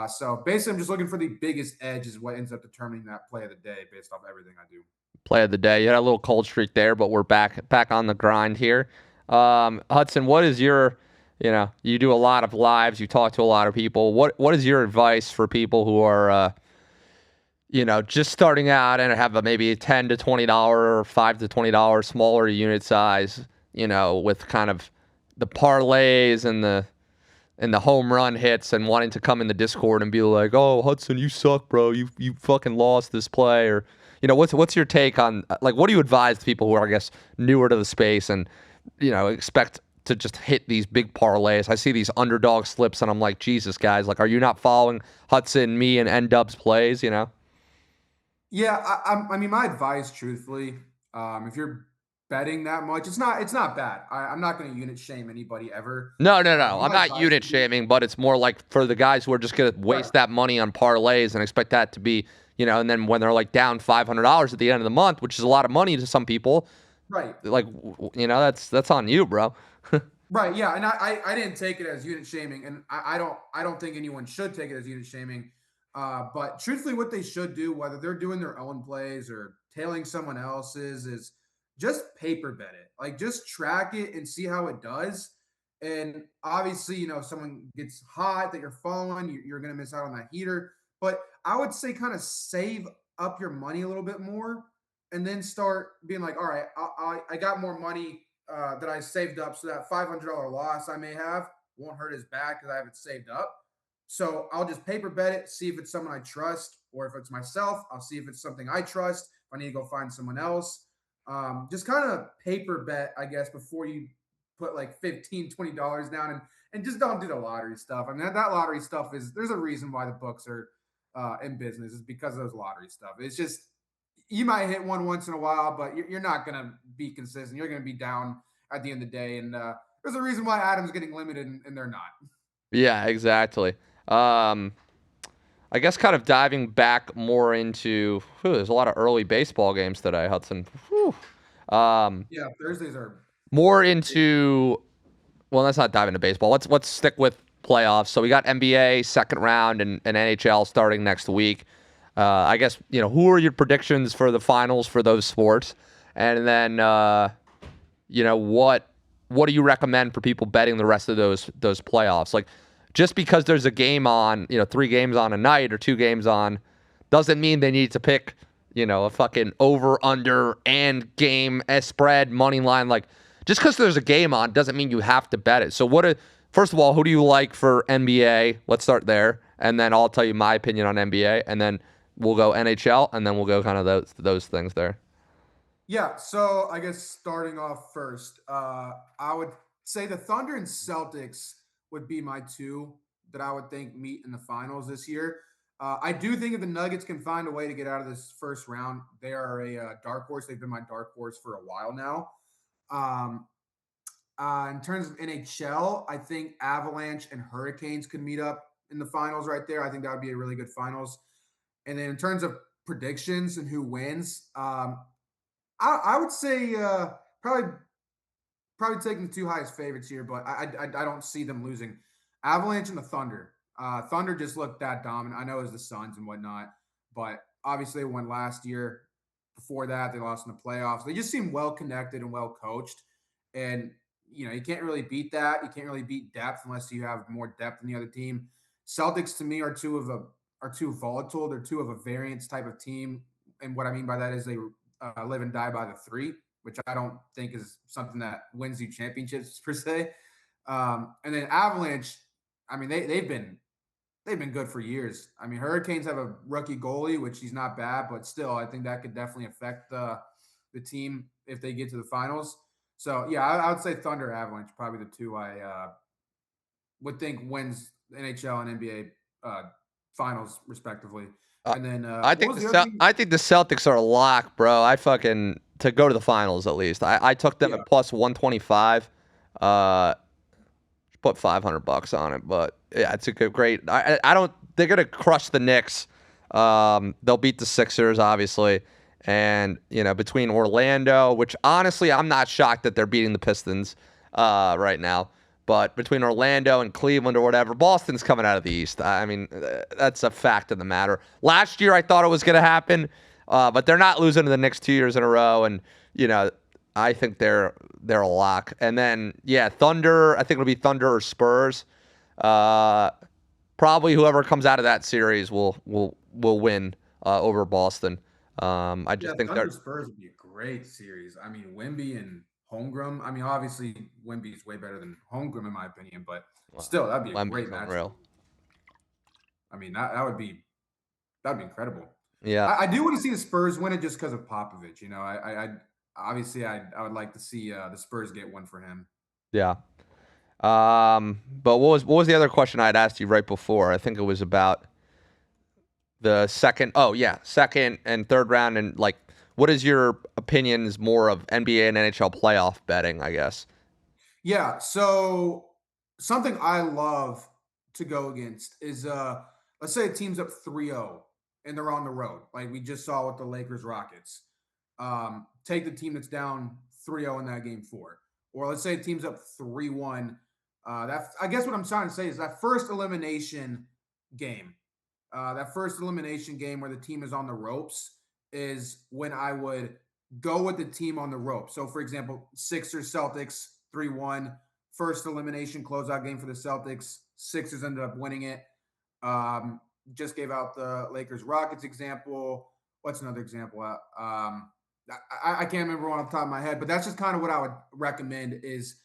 So basically, I'm just looking for the biggest edge is what ends up determining that play of the day based off everything I do. Play of the day. You had a little cold streak there, but we're back on the grind here. Hudson, what is your, you do a lot of lives, you talk to a lot of people. What is your advice for people who are, just starting out and have maybe a $10 to $20 or $5 to $20 smaller unit size, with kind of the parlays and the home run hits and wanting to come in the Discord and be like, "Oh, Hudson, you suck, bro. You fucking lost this play," or what's your take on like what do you advise people who are, I guess, newer to the space and expect to just hit these big parlays. I see these underdog slips, and I'm like, Jesus, guys, like, are you not following Hudson, me, and N-Dub's plays? Yeah, I mean, my advice, truthfully, if you're betting that much, it's not bad. I'm not going to unit shame anybody ever. No, no, no. But I'm my not advice unit would be shaming, but it's more like for the guys who are just going to right, waste that money on parlays and expect that to be, and then when they're like down $500 at the end of the month, which is a lot of money to some people, right. like, that's on you, bro. Right, yeah, and I didn't take it as unit shaming, and I don't think anyone should take it as unit shaming. But truthfully, what they should do, whether they're doing their own plays or tailing someone else's, is just paper bet it. Like just track it and see how it does. And obviously, if someone gets hot that you're following, you're going to miss out on that heater. But I would say kind of save up your money a little bit more, and then start being like, all right, I got more money that I saved up, so that $500 loss I may have won't hurt as bad because I have it saved up. So I'll just paper bet it, see if it's someone I trust, or if it's myself, I'll see if it's something I trust. If I need to go find someone else, just kind of paper bet, I guess, before you put like $15, $20 down, and just don't do the lottery stuff. I mean, that lottery stuff there's a reason why the books are in business, is because of those lottery stuff. It's just, you might hit one once in a while, but you're not going to be consistent. You're going to be down at the end of the day. And there's a reason why Adam's getting limited and they're not. Yeah, exactly. Um, I guess kind of diving back more into, there's a lot of early baseball games today, Hudson. Whew. Yeah, Thursdays are. More into, well, let's not dive into baseball. Let's stick with playoffs. So we got NBA second round and NHL starting next week. I guess who are your predictions for the finals for those sports, and then what do you recommend for people betting the rest of those playoffs? Like, just because there's a game on, 3 games on a night or 2 games on, doesn't mean they need to pick a fucking over under and game spread money line. Like, just because there's a game on doesn't mean you have to bet it. So first of all, who do you like for NBA? Let's start there, and then I'll tell you my opinion on NBA, and then we'll go NHL, and then we'll go kind of those things there. Yeah, so I guess starting off first, I would say the Thunder and Celtics would be my two that I would think meet in the finals this year. I do think if the Nuggets can find a way to get out of this first round, they are a dark horse. They've been my dark horse for a while now. Um, in terms of NHL, I think Avalanche and Hurricanes could meet up in the finals right there. I think that would be a really good finals. And then in terms of predictions and who wins, I would say probably taking the two highest favorites here, but I don't see them losing. Avalanche and the Thunder. Thunder just looked that dominant. I know it was the Suns and whatnot, but obviously they won last year. Before that, they lost in the playoffs. They just seem well connected and well coached. And you can't really beat that. You can't really beat depth unless you have more depth than the other team. Celtics to me are too volatile. They're two of a variance type of team. And what I mean by that is they live and die by the three, which I don't think is something that wins you championships per se. And then Avalanche, I mean, they've been good for years. I mean, Hurricanes have a rookie goalie, which he's not bad, but still, I think that could definitely affect the team if they get to the finals. So yeah, I would say Thunder, Avalanche, probably the two I would think wins NHL and NBA finals respectively. Uh, And then I what think was the other thing? I think the Celtics are a lock, bro. I fucking to go to the finals at least. I took them Yeah, at plus 125. Uh, put $500 on it, but yeah, it's a great. I don't. They're gonna crush the Knicks. They'll beat the Sixers, obviously, and between Orlando, which honestly I'm not shocked that they're beating the Pistons right now. But between Orlando and Cleveland or whatever, Boston's coming out of the East. I mean, that's a fact of the matter. Last year, I thought it was going to happen, but they're not losing to the Knicks 2 years in a row, and you know, I think they're a lock. And then yeah, Thunder. I think it'll be Thunder or Spurs. Uh, Probably whoever comes out of that series will win over Boston. I yeah, just think Thunder they're Spurs would be a great series. I mean, Wemby and Holmgren. I mean, obviously Wemby is way better than Holmgren in my opinion, but still, that'd be a great Wemby's matchup. unreal. I mean, that'd be incredible. Yeah. I do want to see the Spurs win it just because of Popovich. I obviously I would like to see the Spurs get one for him. Yeah. But what was the other question I had asked you right before? I think it was about the second. Oh yeah, second and third round, and like, what is your opinions more of NBA and NHL playoff betting? I guess. Yeah, so something I love to go against is let's say a team's up 3-0 and they're on the road. Like we just saw with the Lakers Rockets. Take the team that's down 3-0 in that game 4. Or let's say a team's up 3-1. That I guess what I'm trying to say is that first elimination game. That first elimination game where the team is on the ropes is when I would go with the team on the rope. So, for example, Sixers Celtics 3-1, first elimination closeout game for the Celtics. Sixers ended up winning it. Um, just gave out the Lakers Rockets example. What's another example? I can't remember one off the top of my head, but that's just kind of what I would recommend is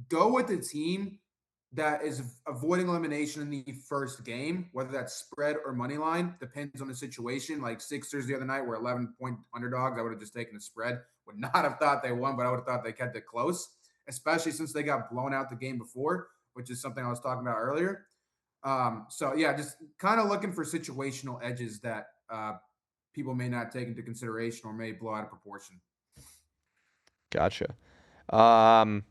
go with the team that is avoiding elimination in the first game, whether that's spread or money line, depends on the situation. Like Sixers the other night were 11-point underdogs. I would have just taken the spread. Would not have thought they won, but I would have thought they kept it close, especially since they got blown out the game before, which is something I was talking about earlier. So yeah, just kind of looking for situational edges that people may not take into consideration or may blow out of proportion. Gotcha. Um,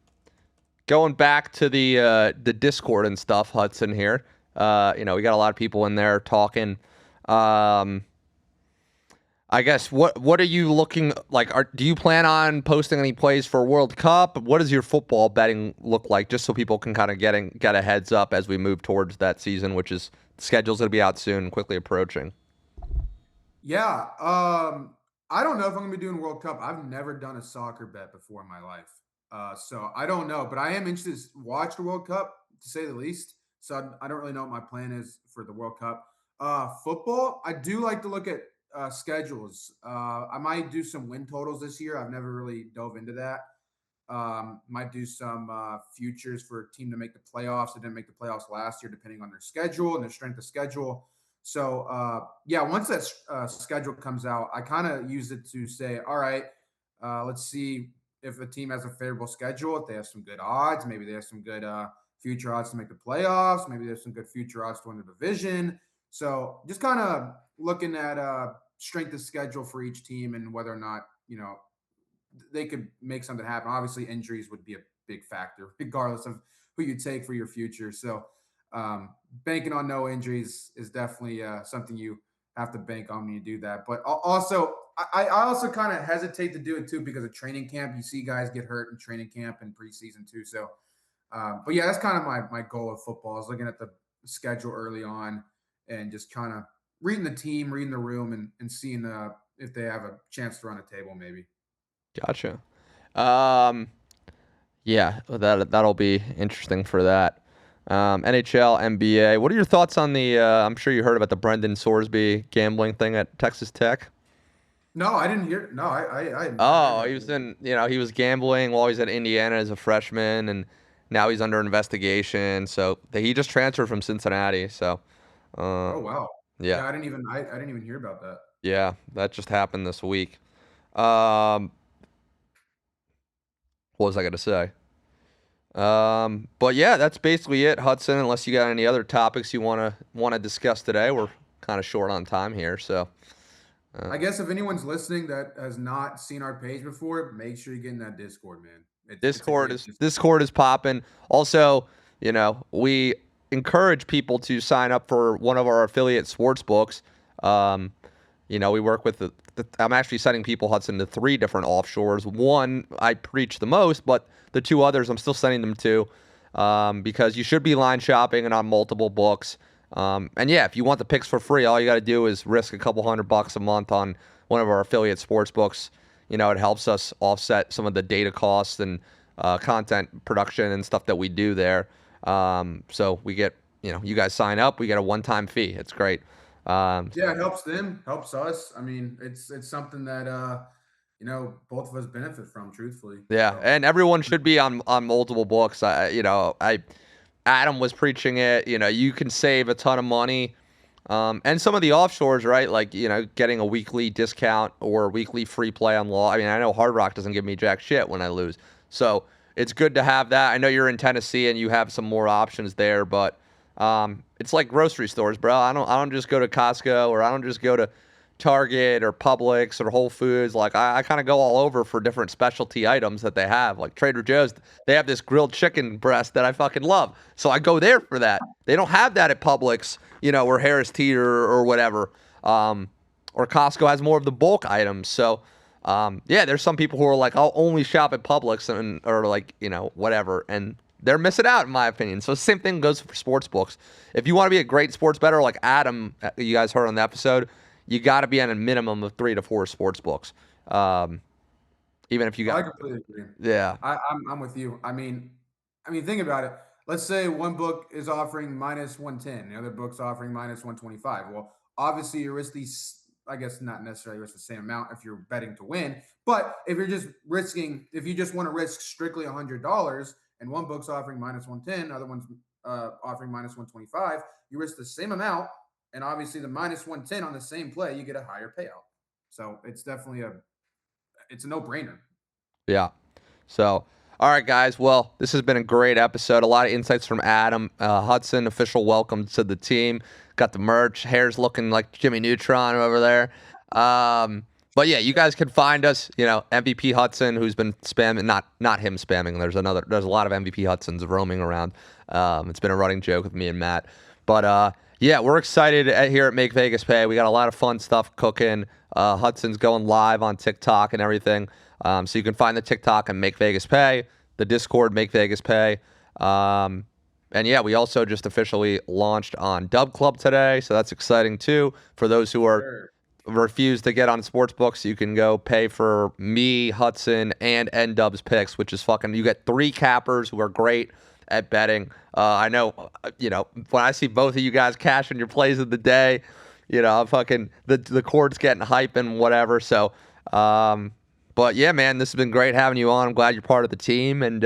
Going back to the Discord and stuff, Hudson here. We got a lot of people in there talking. I guess what are you looking like? Do you plan on posting any plays for World Cup? What does your football betting look like? Just so people can kind of get a heads up as we move towards that season, which is the schedule's going to be out soon, quickly approaching. Yeah. I don't know if I'm gonna be doing World Cup. I've never done a soccer bet before in my life. So I don't know, but I am interested to watch the World Cup to say the least. So I don't really know what my plan is for the World Cup. Football, I do like to look at schedules. I might do some win totals this year. I've never really dove into that. Might do some futures for a team to make the playoffs. They didn't make the playoffs last year, depending on their schedule and their strength of schedule. So yeah, once that schedule comes out, I kind of use it to say, all right, let's see if a team has a favorable schedule. If they have some good odds, maybe they have some good future odds to make the playoffs. Maybe there's some good future odds to win the division. So just kind of looking at strength of schedule for each team and whether or not they could make something happen. Obviously, injuries would be a big factor, regardless of who you take for your future. So, banking on no injuries is definitely something you have to bank on when you do that. But also, I also kind of hesitate to do it too because of training camp. You see guys get hurt in training camp and preseason too. So, but yeah, that's kind of my goal of football is looking at the schedule early on and just kind of reading the team, reading the room, and seeing if they have a chance to run a table maybe. Gotcha. Um, yeah, that'll be interesting for that. NHL, NBA. What are your thoughts on the? I'm sure you heard about the Brendan Sorsby gambling thing at Texas Tech. No, I didn't hear. No, I had not heard Oh, about he was this. in. He was gambling while he was at Indiana as a freshman, and now he's under investigation. So he just transferred from Cincinnati. So, uh, Oh wow. yeah, Yeah, I didn't even hear about that. yeah, that just happened this week. Um, what was I gonna say? But yeah, that's basically it, Hudson. Unless you got any other topics you wanna discuss today, we're kind of short on time here. So I guess if anyone's listening that has not seen our page before, make sure you get in that Discord, man. It's a Discord great is Discord. Discord is popping. Also, we encourage people to sign up for one of our affiliate sports books. Um, we work with I'm actually sending people, Hudson, to 3 different offshores. One I preach the most, but the 2 others I'm still sending them to, because you should be line shopping and on multiple books. And yeah, if you want the picks for free, all you got to do is risk a couple $100 a month on one of our affiliate sports books. It helps us offset some of the data costs and content production and stuff that we do there. So we get, you guys sign up, we get a one-time fee. It's great. Yeah, it helps them, helps us. I mean, it's something that both of us benefit from, truthfully. Yeah, So and everyone should be on multiple books. Adam was preaching it. You can save a ton of money, and some of the offshores, right? Like getting a weekly discount or weekly free play on law. I mean, I know Hard Rock doesn't give me jack shit when I lose. So it's good to have that. I know you're in Tennessee and you have some more options there, but it's like grocery stores, bro. I don't just go to Costco, or I don't just go to Target or Publix or Whole Foods. Like I kind of go all over for different specialty items that they have. Like Trader Joe's, they have this grilled chicken breast that I fucking love. So I go there for that. They don't have that at Publix, or Harris Teeter or whatever. Or Costco has more of the bulk items. So yeah, there's some people who are like, I'll only shop at Publix or like, whatever. And they're missing out, in my opinion. So same thing goes for sports books. If you want to be a great sports bettor, like Adam, you guys heard on the episode, you got to be on a minimum of 3 to 4 sports books. Even if you got, I completely agree. yeah, I'm with you. I mean, think about it. Let's say one book is offering minus 110, the other book's offering minus 125. Well, obviously you risk these, I guess not necessarily risk the same amount if you're betting to win, but if you just want to risk strictly $100 and one book's offering minus 110, other one's offering minus 125, you risk the same amount, and obviously the minus 110 on the same play, you get a higher payout. So it's definitely it's a no-brainer. yeah. So, all right, guys. Well, this has been a great episode. A lot of insights from Adam Hudson. Official welcome to the team. Got the merch. Hair's looking like Jimmy Neutron over there. But yeah, you guys can find us. MVP Hudson, who's been spamming. Not him spamming. There's a lot of MVP Hudsons roaming around. It's been a running joke with me and Matt. But yeah, we're excited here at Make Vegas Pay. We got a lot of fun stuff cooking. Hudson's going live on TikTok and everything. So you can find the TikTok and Make Vegas Pay, the Discord Make Vegas Pay. And yeah, we also just officially launched on Dub Club today. So that's exciting too. For those who are refused to get on sports books, you can go pay for me, Hudson, and N-Dub's picks, which is fucking, you get 3 cappers who are great at betting. I know, when I see both of you guys cashing your plays of the day, I'm fucking, the cord's getting hype and whatever. So, but yeah, man, this has been great having you on. I'm glad you're part of the team. And,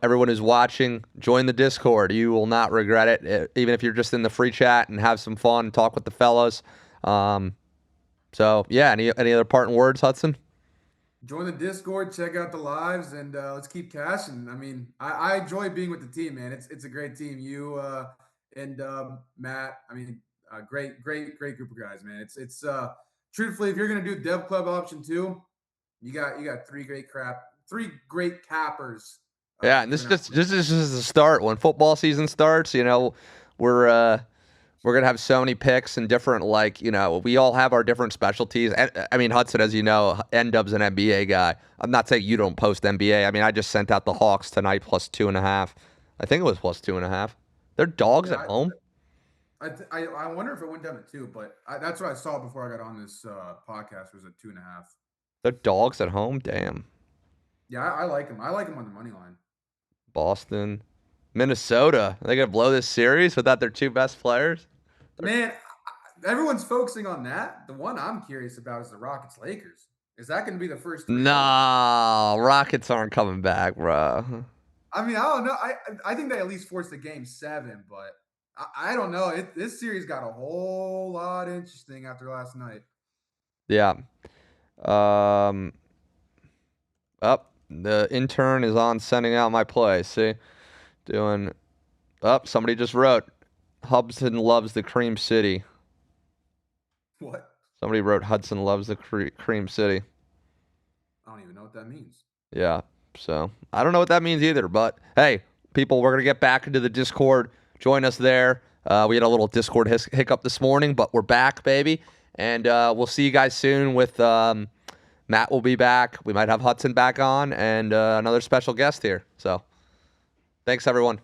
everyone who's watching, join the Discord. You will not regret it, even if you're just in the free chat and have some fun and talk with the fellows. So yeah, any other parting words, Hudson? Join the Discord, check out the lives, and let's keep cashing. I enjoy being with the team, man. It's a great team. You and Matt. Great group of guys, man. It's truthfully, if you're gonna do Dev Club option 2, you got 3 great cappers. Yeah, and this is just the start. When football season starts, we're gonna have so many picks and different, we all have our different specialties. And Hudson, as you know, N-Dub's an NBA guy. I'm not saying you don't post NBA. I just sent out the Hawks tonight plus 2.5. I think it was plus 2.5. They're dogs at home. I wonder if it went down to 2, but that's what I saw before I got on this podcast, was at 2.5. They're dogs at home. Damn. Yeah, I like them. I like them on the money line. Boston, Minnesota. Are they gonna blow this series without their 2 best players? Man, everyone's focusing on that. The one I'm curious about is the Rockets-Lakers. Is that going to be the first? Nah, Rockets aren't coming back, bro. I don't know. I think they at least forced the game 7, but I don't know. This series got a whole lot interesting after last night. Yeah. The intern is on sending out my play. See, somebody just wrote, Hudson loves the Cream City. What? Somebody wrote Hudson loves the Cream City. I don't even know what that means. Yeah, so I don't know what that means either. But hey, people, we're gonna get back into the Discord. Join us there. We had a little Discord hiccup this morning, but we're back, baby, and we'll see you guys soon. With Matt will be back. We might have Hudson back on, and another special guest here. So, thanks everyone.